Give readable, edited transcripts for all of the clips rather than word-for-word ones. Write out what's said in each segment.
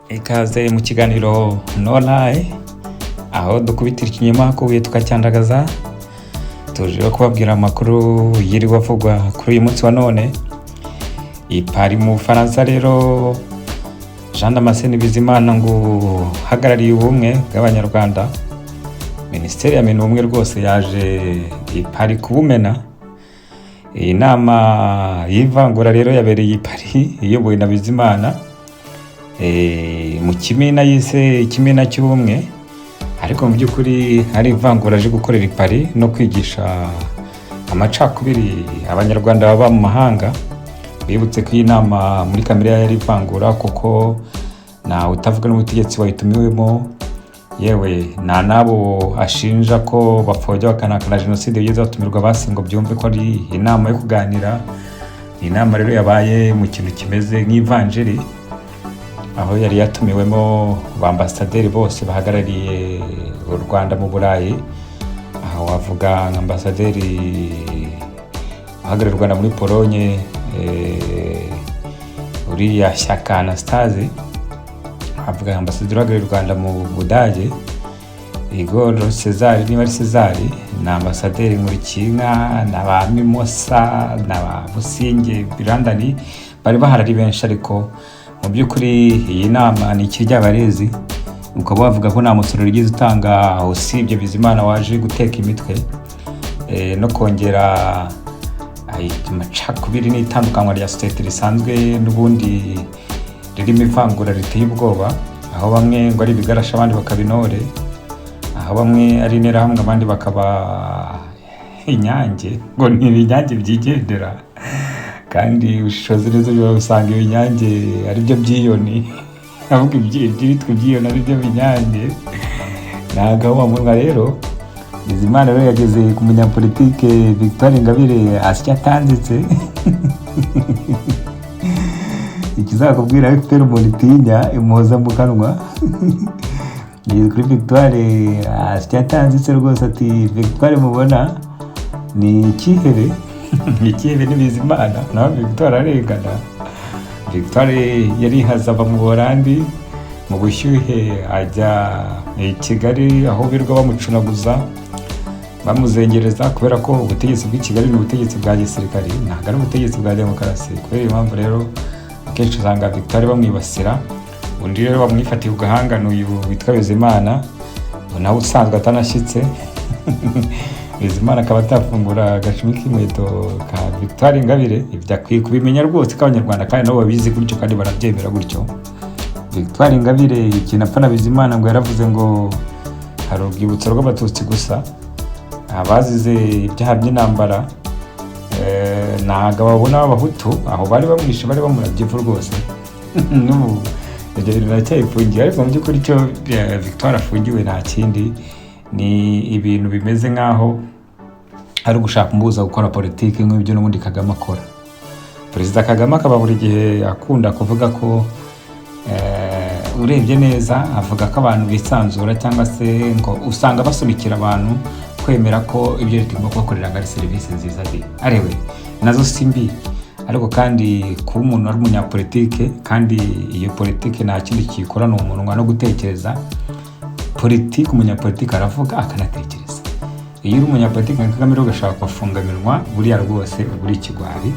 Ikaze mu kiganiro Nolaye aho dukubitira ikinyoma kubuye tukacyandagaza tuje kubabwira amakuru yiriwe avugwa kuri uyu munsi wa none. Ipari mu Faransa rero Jean Damascene Bizimana ngo hagarariye ubumwe bw'abanyarwanda. Minisiteri ya Minumwe rwose yaje ipari kubumena. Inama y'ivangura rero yabereye ipari iyobowe na Bizimana mu kimina yise ikimina cy'ubumwe, ariko mu by'ukuri ari ivangura aje gukorera ipari no kwigisha amacakubiri abanyarwanda baba mu mahanga. Bibutse ko iyi nama muri kamere yari ivangura kuko na utavuga n'ubutegetsi wayitumiwemo, yewe na nabo ashinja ko bapfobya bakanakana jenoside yigeze batumirwa basi ngo byumve ko ari inama yo kuganira. Inama rero yabaye mu kintu kimeze nk'ivanjiri, aho yari yatumiwemo bambasaderi bose bahagarariye u Rwanda mu Burayi. Aho wavuga ambasaderi uhagarariye u Rwanda muri Polonye uriya Shyaka Anastase, avuga ambasaderi uhagarariye u Rwanda mu Budage Igor Cesar, niba ari Cesar, na ambasaderi Nkurikinka na ba Mimosa na ba Businge Birandani, bari baharari benshi. Ariko mu by'ukuri iyi nama ni ikiryabarezi, ukaba wavuga ko nta musoro rigeze utanga usibye Bizimana waje guteka imitwe no kongera amacakubiri n'itandukanywa rya sosiyete risanzwe n'ubundi ririmo ivangura riteye ubwoba, aho bamwe ngo ari ibigarasha abandi bakaba intore, aho bamwe ari interahamwe abandi bakaba inyange, ngo ni ibinyange byigendera. Kandi ushoze neza usanga ibinyange ari byo byiyoni, avuga ibyitwa byiyoni ari byo binyange. Nagaho bamunwa rero Bizimana rero yageze ku munyapolitike Victoire Ingabire asya atanditse ikizakubwira FPR umuntu itinya imuhoza mu kanwa. Ni kuri Victoire asya atanditse rwose ati Victoire mubona ni ikihebe ikihebe ni Bizimana, naho Victoire arengana. Victoire yari hazava mu Buholandi mu bushyuhe ajya i Kigali aho birwa bamucunaguza bamuzengereza, kubera ko ubutegetsi bw'i Kigali ni ubutegetsi bwa gisirikari, ntabwo ari ubutegetsi bwa demokarasi. Kubera iyo mpamvu rero akenshi usanga Victoire bamwibasira. Undi rero bamwifatiye ugahanga n'uyu witwa Bizimana, nawe usanzwe atanashyitse Bizimana akaba atafungura agacumi k'inkweto ka Victoire Ingabire. Ibyo akwiye kubimenya rwose ko abanyarwanda kandi nabo babizi gutyo kandi barabyemera gutyo. Victoire Ingabire ikintu apfa na Bizimana ngo yaravuze ngo hari urwibutso rw'abatutsi gusa, abazize ibyaha by'intambara ntago babona abahutu, aho bari bamwishe bari bamurabye ivu rwose. N'ubu ibyo bintu biracyayifungiye, ariko mu by'ukuri icyo Victoire afungiwe nta kindi, ni ibintu bimeze nk'aho ari ugushaka kumubuza gukora politiki nk'ibyo n'ubundi Kagame akora. Perezida Kagame akaba buri gihe akunda kuvuga ko urebye neza avuga ko abantu bisanzura cyangwa se ngo usanga basunikira abantu kwemera ko ibyo leta igomba kubakorera ari serivisi nziza arewe nazo simbi. Ariko kandi kuba umuntu ari umunyapolitike kandi iyo politiki nta kindi kiyikora ni umunwa no gutekereza politiki. Umunyapolitiki aravuga akanatekereza. Iyo uri umunyapolitiki nka Kagame rero ugashaka kubafunga iminwa, buriya rwose uri ikigwari,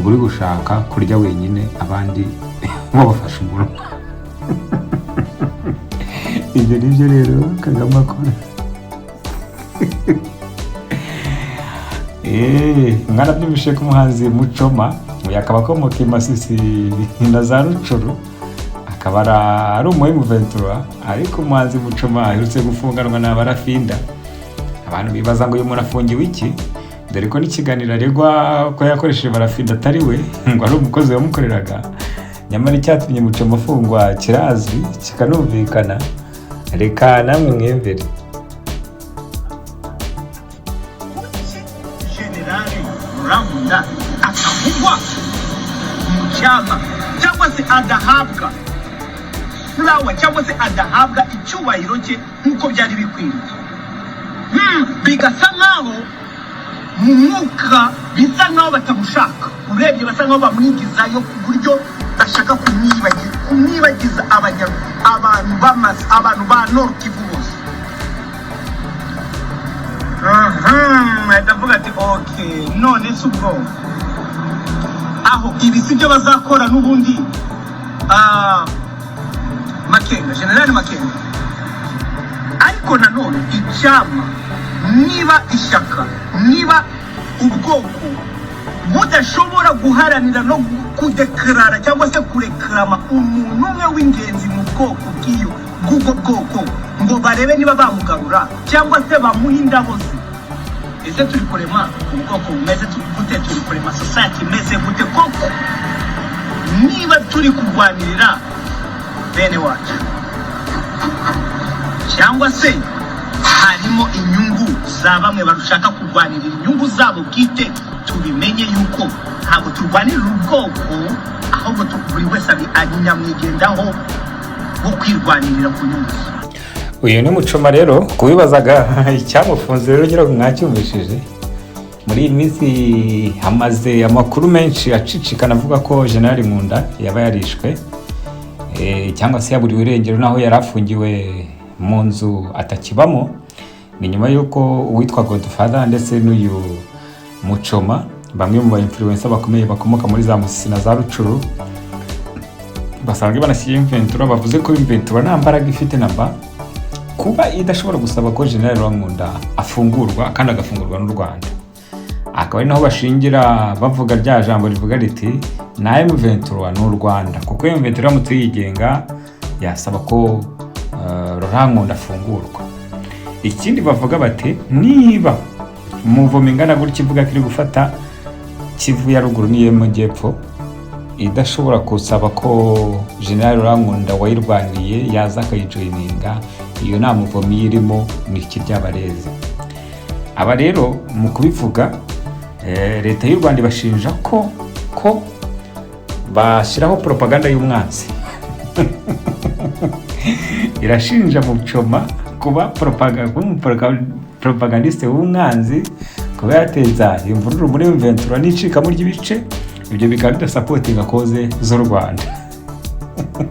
uri gushaka kurya wenyine abandi babafasha umunwa. Ibyo nibyo rero Kagame akora. Mwarabyumvishe ko umuhanzi Muchoma akaba akomoka i Masisi na za Rucuru, akaba ari umuhemu Ventura, ariko umuhanzi Muchoma aherutse gufunganwa na Barafinda. Abantu bibaza ngo uyu muntu afungiwe iki, dore ko n'ikiganiro aregwa ko yakoresheje Barafinda atari we, ngo ari umukozi wamukoreraga. Nyamara icyatumye Muchoma afungwa kirazwi kikanumvikana, reka namwe mwemvere. Generali Rambunda akavugwa mu cyama cyangwa se adahabwa fulawa cyangwa se adahabwa icyubahiro cye nk'uko byari bikwiriye, bigasa nkaho mu mwuka bisa nkaho batamushaka, urebye basa nkaho bamwigizayo ku buryo bashaka kumwibagiza abantu ba Nord Kivu bose. Ndavuga ati okay, none si ubwo aho ibi sibyo bazakora n'ubundi. Makenga, General Makenga, ariko nanone icyama, niba ishyaka, niba ubwoko budashobora guharanira no kudekarara cyangwa se kureklama umuntu umwe w'ingenzi mu bwoko bw'ubwo bwoko ngo barebe niba bamugarura cyangwa se bamuha indabo ze, ese turi kurema ubwoko bumeze gute? Turi kurema society imeze gute koko niba turi kurwanirira bene wacu, cyangwa se harimo inyungu za bamwe barushaka kurwanirira inyungu zabo bwite? Tubimenye yuko ntabwo turwanirira ubwoko, ahubwo buri wese ari nyamwigendaho wo kwirwanirira ku nyungu. Uyu ni Muchoma rero kubibazaga icyamufunze rero ngira ngo mwacyumvishije. Muri iyi minsi hamaze amakuru menshi acicikana avuga ko General Nkunda yaba yarishwe cyangwa se yaburiwe irengero naho yarafungiwe mu nzu atakibamo. Ni nyuma yuko uwitwa Godfather ndetse n'uyu Muchoma, bamwe mu influencer bakomeye bakomoka muri za Musisi na za Rucuru, basanzwe banasiye Ventura, bavuze ko Ventura nta mbaraga ifite namba kuba idashobora gusaba ko General Nkunda afungurwa kandi agafungurwa n'u Rwanda. Akaba ari naho bashingira bavuga rya jambo rivuga riti na M23 n'u Rwanda, kuko M23 mutiyigenga yasaba ko Nkunda afungurwa. Ikindi bavuga bati niba umuvumo ingana gutya ivuga kiri gufata Kivu ya ruguru niye mu Jepfo idashobora kusaba ko General Nkunda wayirwaniye yaza akayijoyininga, iyo nta muvumo irimo ni kiryabareze. Aba rero mu kubivuga leta y'u Rwanda bashinja ko bashyiraho propaganda y'umwanzi. Irashinja Muchoma kuba propagandiste w'umwanzi, kuba yateza imvururu muri Ventura n'icika muri ibice, ibyo bikaba bidasapotinga koze z'u Rwanda.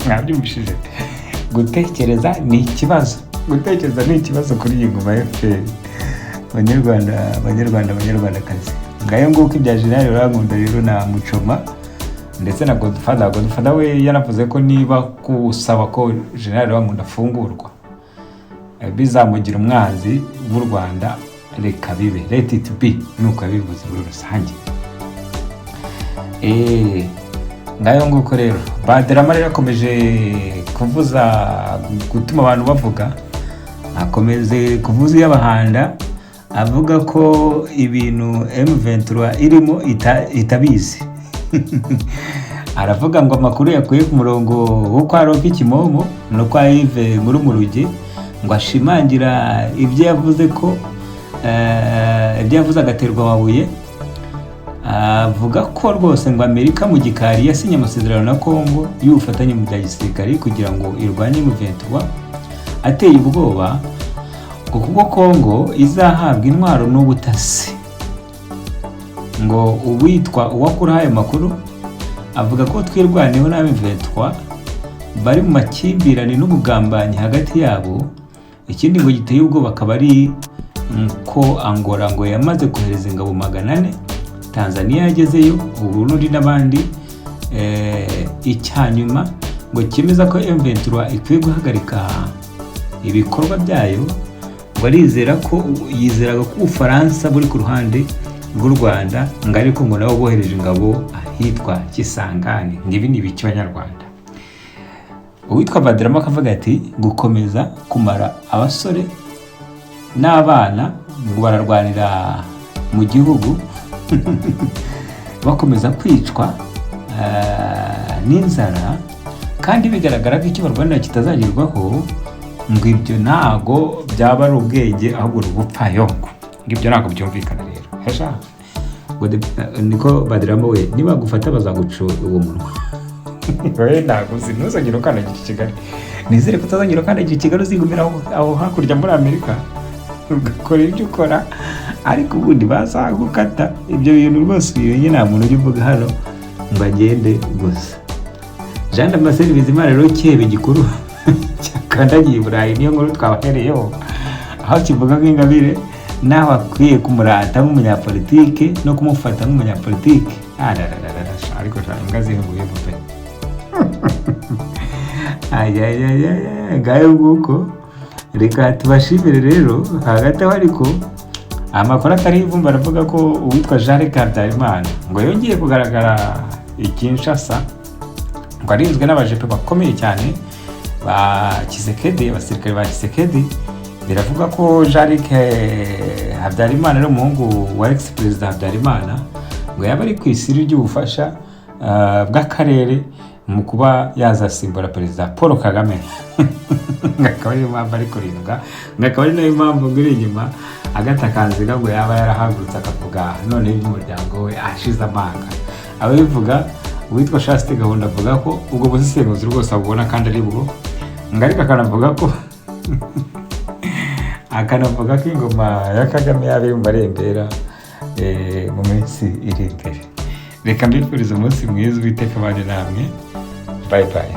Mwabyumvishije? Gutekereza ni ikibazo. Kuri iyi ngoma ya FPR. Banyarwandakazi, ngayo nguko ibya General Nkunda rero na Muchoma ndetse na Godfather we yanavuze ko niba kusaba ko General Nkunda afungurwa bizamugira umwanzi w'u Rwanda, reka bibe, let it be, nuko abivuze muri rusange. Ngayo nguko rero Badrama rero akomeje kuvuza, gutuma abantu bavuga, akomeze kuvuza y'abahanda, avuga ko ibintu M23 irimo itabizi. Aravuga ngo amakuru yakuye ku murongo wo kwa Roki Kimomo no kwa Yves Murumuruge, ngo ashimangira ibyo yavuze ko ibyo yavuze agaterwa amabuye. Avuga ko rwose ngo Amerika mu gikari yasinye amasezerano na Kongo y'ubufatanye mu bya gisirikare kugira ngo irwanye M23, ateye ubwoba kuko Kongo izahabwa intwaro n'ubutasi. Ngo uwitwa uwakura ayo makuru avuga ko twirwaneho na M23 bari mu makimbirane n'ubugambanyi hagati yabo. Ikindi ngo giteye ubwoba akaba ari ko Angola ngo yamaze kohereza ingabo 400, Tanzania yagezeyo, Burundi n'abandi. Icyanyuma ngo kimeza ko M23 ikwiye guhagarika ibikorwa byayo, ngo yizeraga ko Ufaransa buri ku ruhande rw'u Rwanda, ngo ariko ngo nabo bohereje ingabo ahitwa Kisangani. Ngibi ni biki Banyarwanda. Uwitwa Badrama akavuga ati gukomeza kumara abasore n'abana ngo bararwanira mu gihugu bakomeza kwicwa n'inzara, kandi bigaragara ko icyo barwanira kitazagerwaho, ngo ibyo ntago byaba ari ubwenge ahubwo ubupfayongo. Ngibyo ntago byumvikana rero. Hesha niko Badrama we niba gufata bazaguca uwo munwa. Wewe ntago zinuzagiro kandagira Kigali. Nizere ko utazongera kandagira Kigali uzigumira aho hakurya muri Amerika. Ugakora ibyo ukora, ariko ubundi bazagukata ibyo bintu rwose. Uyu nta muntu ujya uvuga hano ngo agende gusa. Jean Damascene Bizimana rero cyebe gikuru cyakandagiye i Burayi, niyo nkuru twabahereyeho, aho kivuga ko Ingabire naho akwiye kumurata nk'umunyapolitike no kumufata nk'umunyapolitike. Ariko imbwa zihunguye pe. Ngayo nguko, reka tubashimire rero. Hagati aho ariko amakuru atari ivumba aravuga ko uwitwa Jean-Luc Habyarimana ngo yongeye kugaragara i Kinshasa, ngo arinzwe n'abajepe bakomeye cyane ba Tshisekedi, abasirikare ba Tshisekedi. Biravuga ko Jean-Luc Habyarimana ari umuhungu wa ex-perezida Habyarimana, ngo yaba ari ku isiri ry'ubufasha bw'akarere mu kuba yazasimbura perezida Paul Kagame. Ngakaba ari impamvu ari kurindwa, ngakaba ari nayo mpamvu ngiri inyuma Agatha Kanziga ngo yaba yarahagurutse akavuga none iby'umuryango we ashize amanga. Ababivuga uwitwa Chaste Gahunda avuga ko ubwo busesenguzi rwose abubona kandi ari bwo, ngarika akanavuga ko ingoma ya Kagame yaba iri mu marembera mu minsi iri imbere. Reka mbifurize umunsi mwiza, Uwiteka abane namwe. Bye bye.